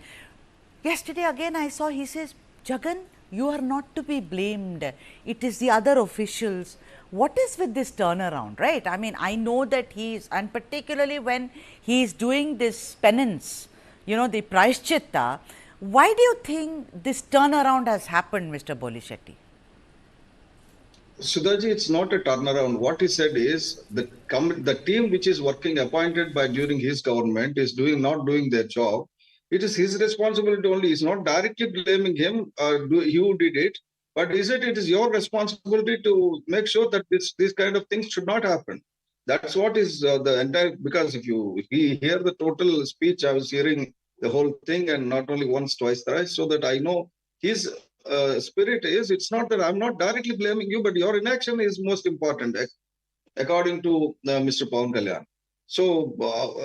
Yesterday again I saw, he says, Jagan, you are not to be blamed, it is the other officials. What is with this turnaround, right? I mean, I know that he is, and particularly when he is doing this penance, you know, the Praishchitta, why do you think this turnaround has happened, Mr. Bolishetty? Sudhaji, it's not a turnaround. What he said is the team which is working appointed by during his government is not doing their job. It is his responsibility only. He's not directly blaming him who did it, but it is your responsibility to make sure that this kind of things should not happen. That's what is the entire, because if you hear the total speech, I was hearing the whole thing, and not only once, twice, thrice, so that I know his spirit is, it's not that I'm not directly blaming you, but your inaction is most important, according to Mr. Pawan Kalyan. So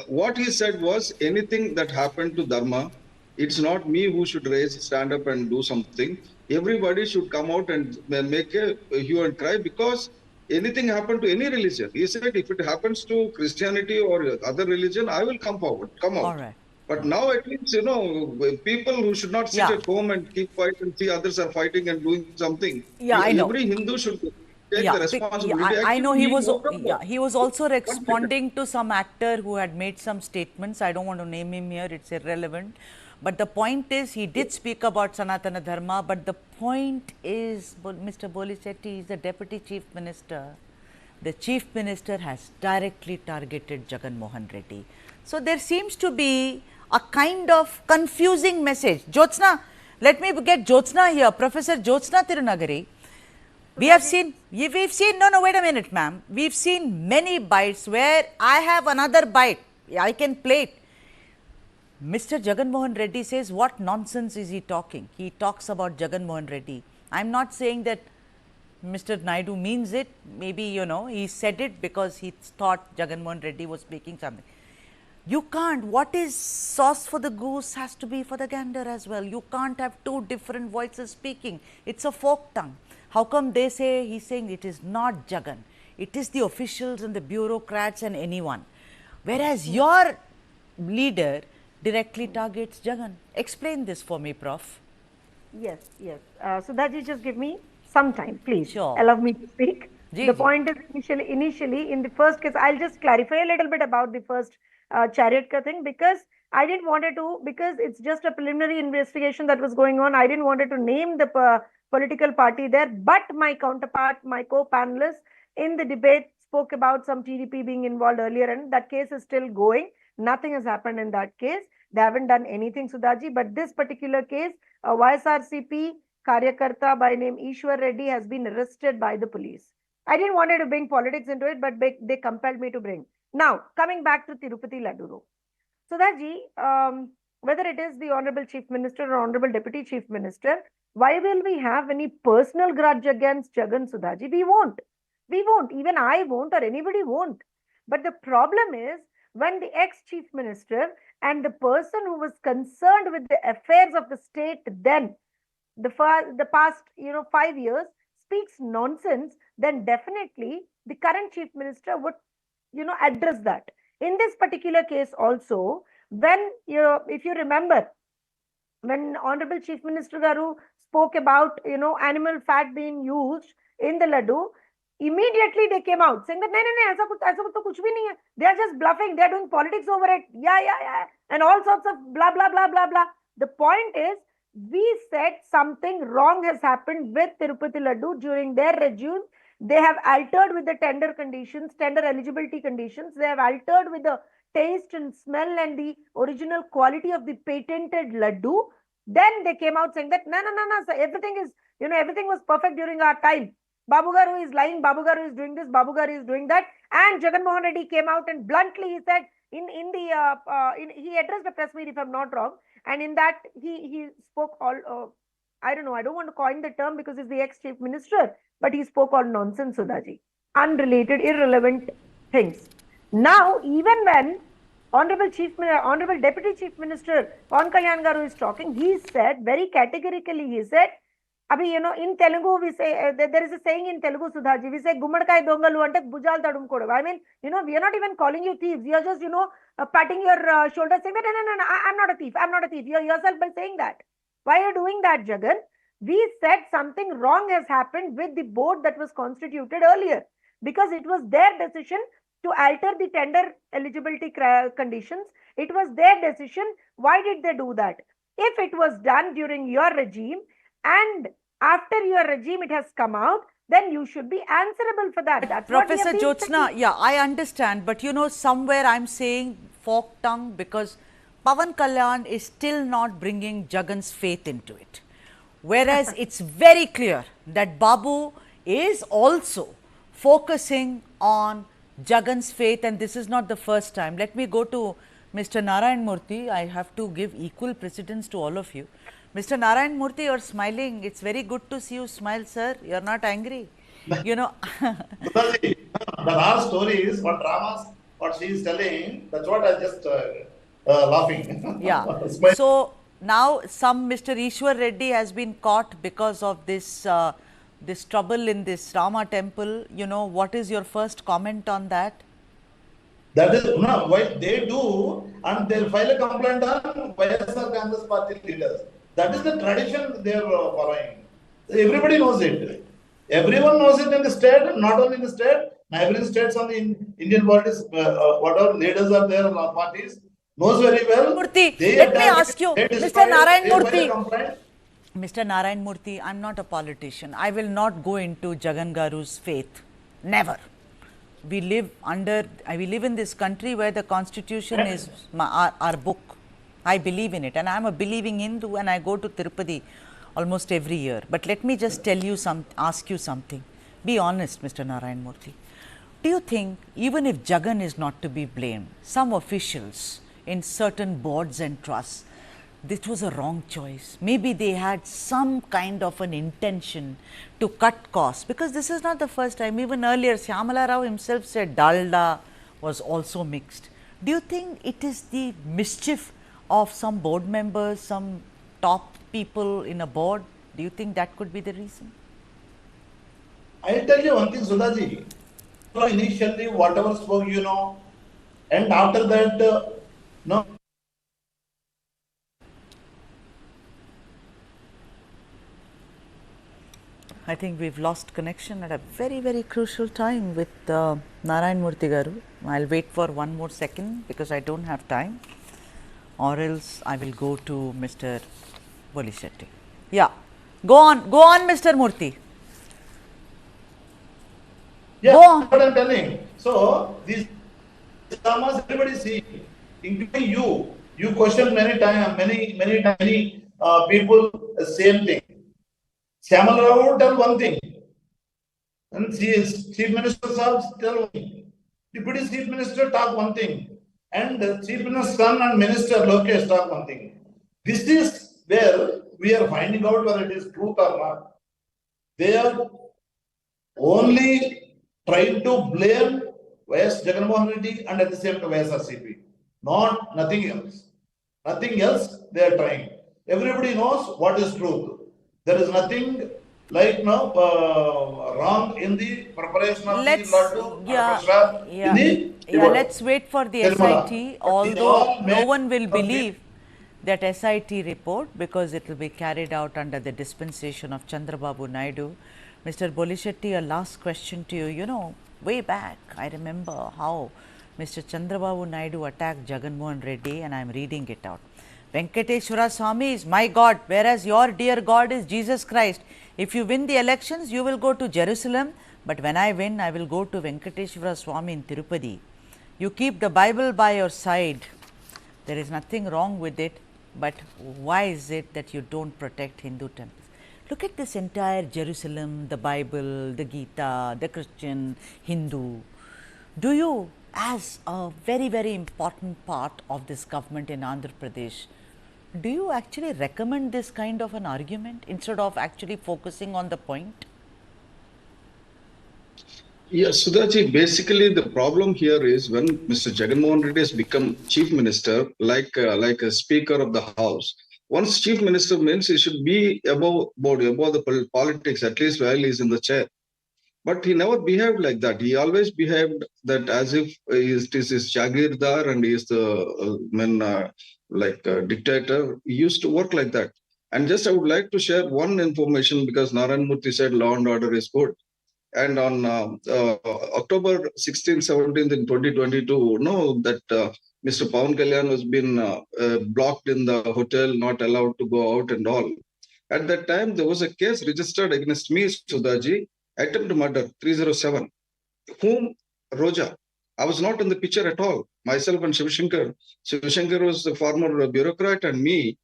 what he said was, anything that happened to Dharma, it's not me who should stand up and do something. Everybody should come out and make a hue and cry, because anything happened to any religion. He said, if it happens to Christianity or other religion, I will come out. All right. But now at least, people who should not sit at home and keep quiet and see others are fighting and doing something. Yeah, I know. Every Hindu should take the responsibility. I know Actually, he was. woke up. Yeah, he was also responding to some actor who had made some statements. I don't want to name him here; it's irrelevant. But the point is, he did speak about Sanatana Dharma. But the point is, Mr. Bolisetti is the Deputy Chief Minister. The Chief Minister has directly targeted Jagan Mohan Reddy. So there seems to be a kind of confusing message. Jyotsna, let me get Jyotsna here. Professor Jyotsna Tirunagari. We've seen, no, wait a minute, ma'am. We've seen many bites where I have another bite. I can play it. Mr. Jagan Mohan Reddy says, what nonsense is he talking? He talks about Jagan Mohan Reddy. I'm not saying that Mr. Naidu means it. Maybe, he said it because he thought Jagan Mohan Reddy was speaking something. You can't. What is sauce for the goose has to be for the gander as well. You can't have two different voices speaking. It's a folk tongue. How come they say, he's saying it is not Jagan. It is the officials and the bureaucrats and anyone. Whereas your leader directly targets Jagan. Explain this for me, Prof. Yes. Sudhaji, just give me some time, please. Sure. Allow me to speak. The point is initially in the first case, I'll just clarify a little bit about the first chariot ka thing, because I didn't want to, because it's just a preliminary investigation that was going on. I didn't want to name the political party there, but my counterpart, my co-panelists in the debate spoke about some TDP being involved earlier, and that case is still going. Nothing has happened in that case. They haven't done anything, Sudhaji. But this particular case, a YSRCP Karyakarta by name Ishwar Reddy has been arrested by the police. I didn't want to bring politics into it, but they compelled me to bring. Now, coming back to Tirupati Laddu. Sudhaji, whether it is the Honorable Chief Minister or Honorable Deputy Chief Minister, why will we have any personal grudge against Jagan, Sudhaji? We won't. We won't. Even I won't, or anybody won't. But the problem is, when the ex-chief minister and the person who was concerned with the affairs of the state then, the past 5 years, speaks nonsense, then definitely the current chief minister would address that. In this particular case also, when if you remember, when Honorable Chief Minister Garu spoke about animal fat being used in the laddu, immediately they came out saying that aisa kuch bhi nahi hai. They are just bluffing. They are doing politics over it. Yeah, and all sorts of blah blah blah blah blah. The point is, we said something wrong has happened with Tirupati Laddu during their regime. They have altered with the tender conditions, tender eligibility conditions. They have altered with the taste and smell and the original quality of the patented laddu. Then they came out saying that no, everything is, everything was perfect during our time. Babu Garu is lying, Babu Garu is doing this, Babu Garu is doing that. And Jagan Mohan Reddy came out and bluntly he said, he addressed the press meet, if I'm not wrong, and in that he spoke all, I don't know, I don't want to coin the term because he's the ex-chief minister, but he spoke all nonsense, Sudhaji. Unrelated, irrelevant things. Now, even when Honorable Deputy Chief Minister Pawan Kalyan Garu is talking, he said very categorically, he said, Abhi, in Telugu, we say, there is a saying in Telugu, Sudhaji, we say, Gummadkai dongalu ante bujal tadum kodu. I mean, we are not even calling you thieves. You are just, patting your shoulder saying that, no, I'm not a thief. I'm not a thief. You are yourself by saying that. Why are you doing that, Jagan? We said something wrong has happened with the board that was constituted earlier, because it was their decision to alter the tender eligibility conditions. It was their decision. Why did they do that? If it was done during your regime and after your regime it has come out, then you should be answerable for that. That's Professor Jyotsna, yeah, I understand. But somewhere I'm saying folk tongue because Pawan Kalyan is still not bringing Jagan's faith into it. Whereas it's very clear that Babu is also focusing on Jagan's faith, and this is not the first time. Let me go to Mr. Narayan Murthy. I have to give equal precedence to all of you. Mr. Narayan Murthy, you're smiling. It's very good to see you smile, sir. You're not angry. There are stories, what dramas, what she is telling, that's what I just laughing. Yeah. So now Mr. Ishwar Reddy has been caught because of this this trouble in this Rama temple. What is your first comment on that? That is what they do, and they'll file a complaint on YSR Congress party leaders. That is the tradition they are following. Everybody knows it. Everyone knows it in the state, not only in the state, neighboring states on the Indian politics, whatever leaders are there, parties, knows very well. Murthy, They let me attack ask it, you, they Mr. destroy it, Narayan they file a Murthy. complaint. Mr. Narayan Murthy, I'm not a politician. I will not go into Jagan Garu's faith. Never. We live in this country where the constitution is our book. I believe in it, and I'm a believing Hindu, and I go to Tirupati almost every year. But let me just ask you something. Be honest, Mr. Narayan Murthy. Do you think, even if Jagan is not to be blamed, some officials in certain boards and trusts, this was a wrong choice? Maybe they had some kind of an intention to cut costs, because this is not the first time. Even earlier, Syamala Rao himself said dalda was also mixed. Do you think it is the mischief of some board members, some top people in a board? Do you think that could be the reason? I'll tell you one thing, Sudhaji. Initially, whatever spoke, and after that, no. I think we've lost connection at a very, very crucial time with Narayan Murthy Garu. I'll wait for one more second because I don't have time, or else I will go to Mr. Bolishetty. Yeah, go on, Mr. Murthy. Yeah, go on. That's what I'm telling. So, these dramas everybody see, including you. You question many times, many people, same thing. Syamala Rao tell one thing, and Chief Minister tell one thing. Deputy Chief Minister talk one thing, and Chief Minister's son and Minister Lokesh talk one thing. This is where we are finding out whether it is truth or not. They are only trying to blame Jagan Reddy and at the same time YSRCP. Nothing else. Nothing else they are trying. Everybody knows what is truth. There is nothing like wrong in the preparation of the laddu. Let's wait for the SIT, although no one will believe that SIT report because it will be carried out under the dispensation of Chandrababu Naidu. Mr. Bolishetty, a last question to you. Way back, I remember how Mr. Chandrababu Naidu attacked Jagan Reddy, and I am reading it out. Venkateshwara Swami is my God, whereas your dear God is Jesus Christ. If you win the elections, you will go to Jerusalem, but when I win, I will go to Venkateshwara Swami in Tirupati. You keep the Bible by your side. There is nothing wrong with it, but why is it that you don't protect Hindu temples? Look at this entire Jerusalem, the Bible, the Gita, the Christian, Hindu. Do you, as a very, very important part of this government in Andhra Pradesh, do you actually recommend this kind of an argument instead of actually focusing on the point? Yes, Sudhaji, basically the problem here is when Mr. Jagan Reddy has become chief minister, like a speaker of the house. Once chief minister means he should be above the politics, at least while he is in the chair. But he never behaved like that. He always behaved that as if he is his Jagirdar and he is the dictator. He used to work like that. And just I would like to share one information because Narayan Murthy said law and order is good. And on October 16, 17th in 2022, that Mr. Pawan Kalyan was been blocked in the hotel, not allowed to go out and all. At that time, there was a case registered against me, Sudhaji, attempt murder 307. Whom? Roja. I was not in the picture at all. Myself and Shivashankar. Shivashankar was the former bureaucrat and me.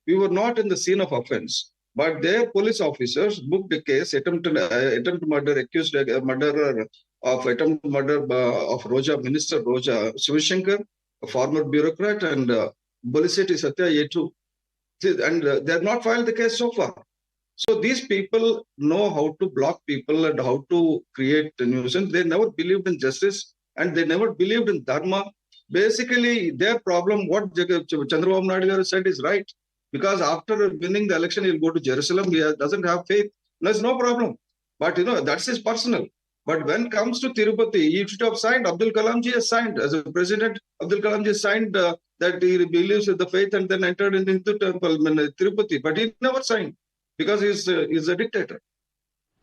We were not in the scene of offense. But their police officers booked a case, attempt murder, accused murderer of attempt murder of Roja, Minister Roja, Shivashankar, a former bureaucrat, and Bolishetty Satya Yetu. And they have not filed the case so far. So these people know how to block people and how to create the nuisance. They never believed in justice and they never believed in dharma. Basically, their problem, what Chandrababu Naidu said is right. Because after winning the election, he'll go to Jerusalem. He doesn't have faith. There's no problem. But, that's his personal. But when it comes to Tirupati, he should have signed. Abdul Kalamji has signed as a president. Abdul Kalamji signed that he believes in the faith and then entered into the temple in Tirupati. But he never signed because he's a dictator.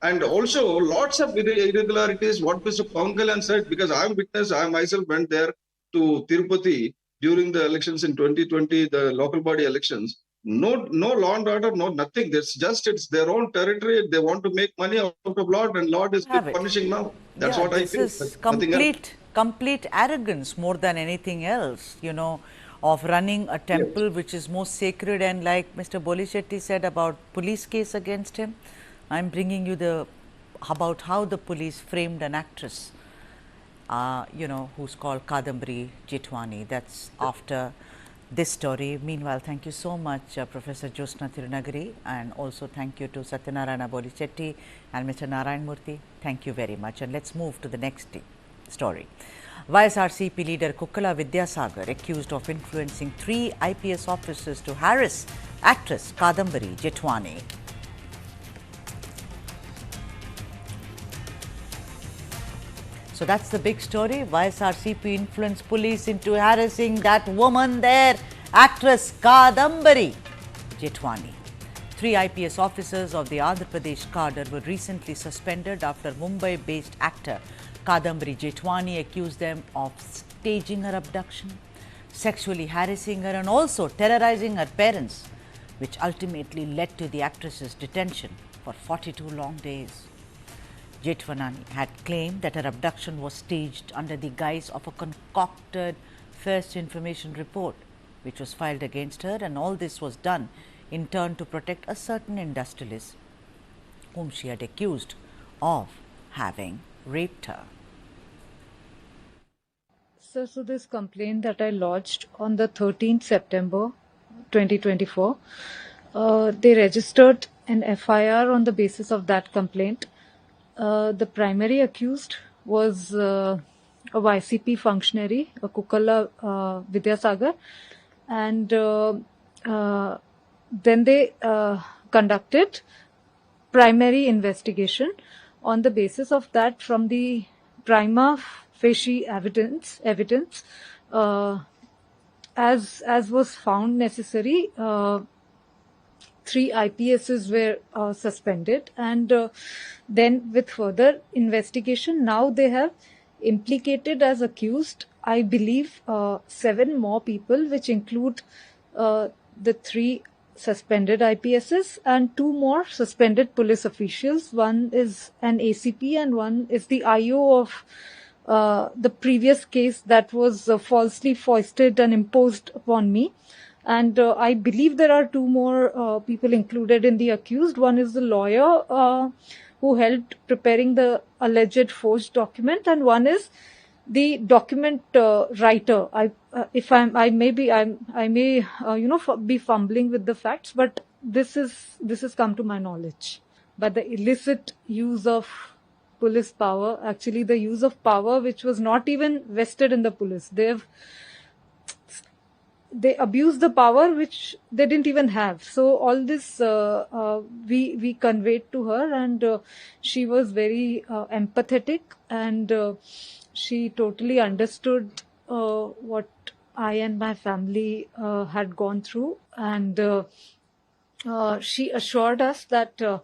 And also lots of irregularities. What Mr. Pawan Kalyan said, because I'm witness, I myself went there to Tirupati during the elections in 2020, the local body elections. No law and order, no nothing. It's their own territory. They want to make money out of Lord, and Lord is punishing now. That's what I feel. This is complete arrogance more than anything else, you know, of running a temple which is most sacred. And like Mr. Bolishetty said about police case against him, I'm bringing you about how the police framed an actress, you know, who's called Kadambari Jethwani. That's after this story. Meanwhile, thank you so much, Professor Jyotsna Tirunagari, and also thank you to Satyanarayana Bolishetty and Mr. Narayan Murthy. Thank you very much. And let's move to the next story. YSRCP leader Kukkala Vidyasagar accused of influencing 3 IPS officers to harass actress Kadambari Jethwani. So that's the big story. YSRCP influenced police into harassing that woman there, actress Kadambari Jethwani. 3 IPS officers of the Andhra Pradesh cadre were recently suspended after Mumbai-based actor Kadambari Jethwani accused them of staging her abduction, sexually harassing her and also terrorizing her parents, which ultimately led to the actress's detention for 42 long days. Jethwani had claimed that her abduction was staged under the guise of a concocted first information report, which was filed against her, and all this was done in turn to protect a certain industrialist whom she had accused of having raped her. Sir, so this complaint that I lodged on the 13th September 2024, they registered an FIR on the basis of that complaint. The primary accused was a YCP functionary, a Kukkala Vidyasagar, and then they conducted primary investigation. On the basis of that, from the prima facie evidence, as was found necessary, 3 IPSs were suspended, and then with further investigation, now they have implicated as accused, I believe, 7 more people, which include the 3 suspended IPSs and 2 more suspended police officials. One is an ACP and one is the IO of the previous case that was falsely foisted and imposed upon me. And I believe there are 2 more people included in the accused. One is the lawyer who helped preparing the alleged forged document, and one is the document writer. I may be fumbling with the facts, but this has come to my knowledge. But the illicit use of police power, actually the use of power which was not even vested in the police, they abused the power which they didn't even have. So all this we conveyed to her, and she was very empathetic, and she totally understood what I and my family had gone through, and she assured us that the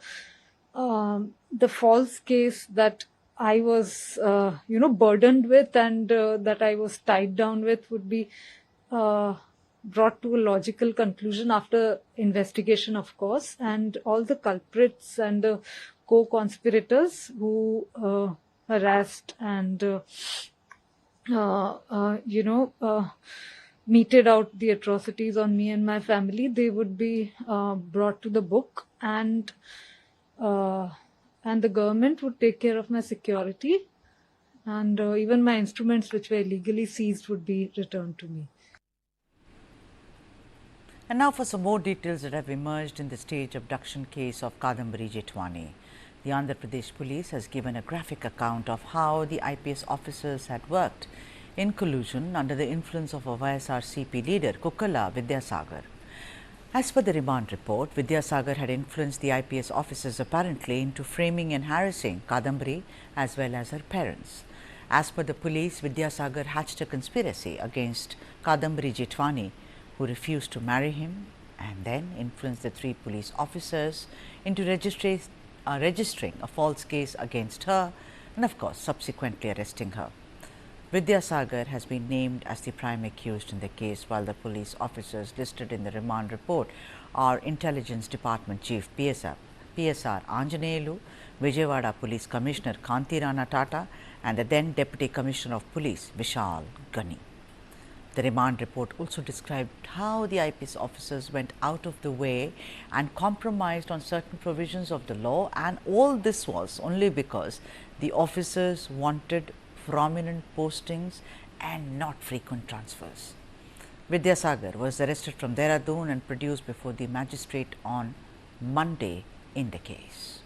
false case that I was burdened with and that I was tied down with would be brought to a logical conclusion after investigation, of course, and all the culprits and the co-conspirators who harassed and meted out the atrocities on me and my family, they would be brought to the book, and the government would take care of my security, and even my instruments which were illegally seized would be returned to me. And now for some more details that have emerged in the staged abduction case of Kadambari Jethwani. The Andhra Pradesh police has given a graphic account of how the IPS officers had worked in collusion under the influence of a YSRCP leader, Kukkala Vidyasagar. As per the remand report, Vidyasagar had influenced the IPS officers apparently into framing and harassing Kadambari as well as her parents. As per the police, Vidyasagar hatched a conspiracy against Kadambari Jethwani, who refused to marry him, and then influenced the 3 police officers into registering a false case against her and of course subsequently arresting her. Vidyasagar has been named as the prime accused in the case, while the police officers listed in the remand report are Intelligence Department Chief PSR Anjaneyulu, Vijayawada Police Commissioner Kanti Rana Tata and the then Deputy Commissioner of Police Vishal Ghani. The remand report also described how the IPS officers went out of the way and compromised on certain provisions of the law, and all this was only because the officers wanted prominent postings and not frequent transfers. Vidyasagar was arrested from Dehradun and produced before the magistrate on Monday in the case.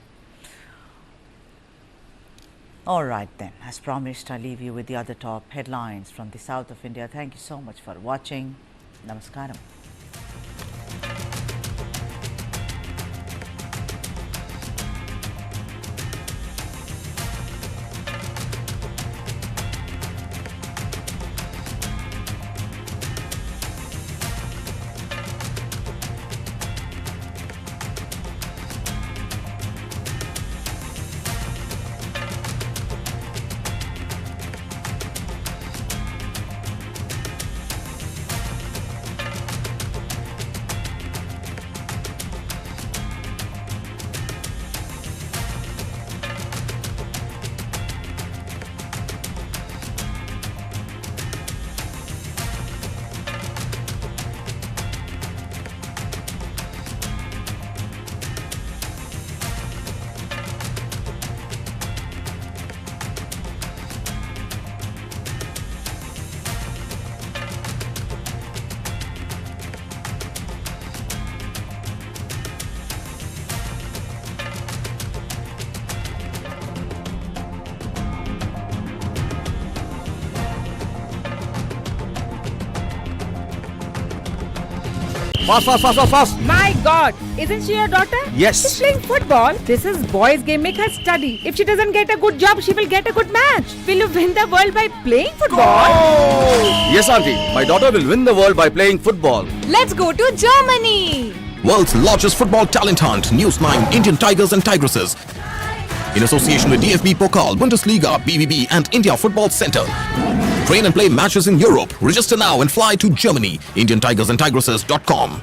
All right then, as promised, I leave you with the other top headlines from the south of India. Thank you so much for watching. Namaskaram. Fast. My God, isn't she your daughter? Yes. She's playing football. This is boys' game. Make her study. If she doesn't get a good job, she will get a good match. Will you win the world by playing football? Yes, auntie. My daughter will win the world by playing football. Let's go to Germany. World's largest football talent hunt. News 9 Indian Tigers and Tigresses. In association with DFB Pokal, Bundesliga, BVB and India Football Center. Train and play matches in Europe. Register now and fly to Germany. IndianTigersandTigresses.com.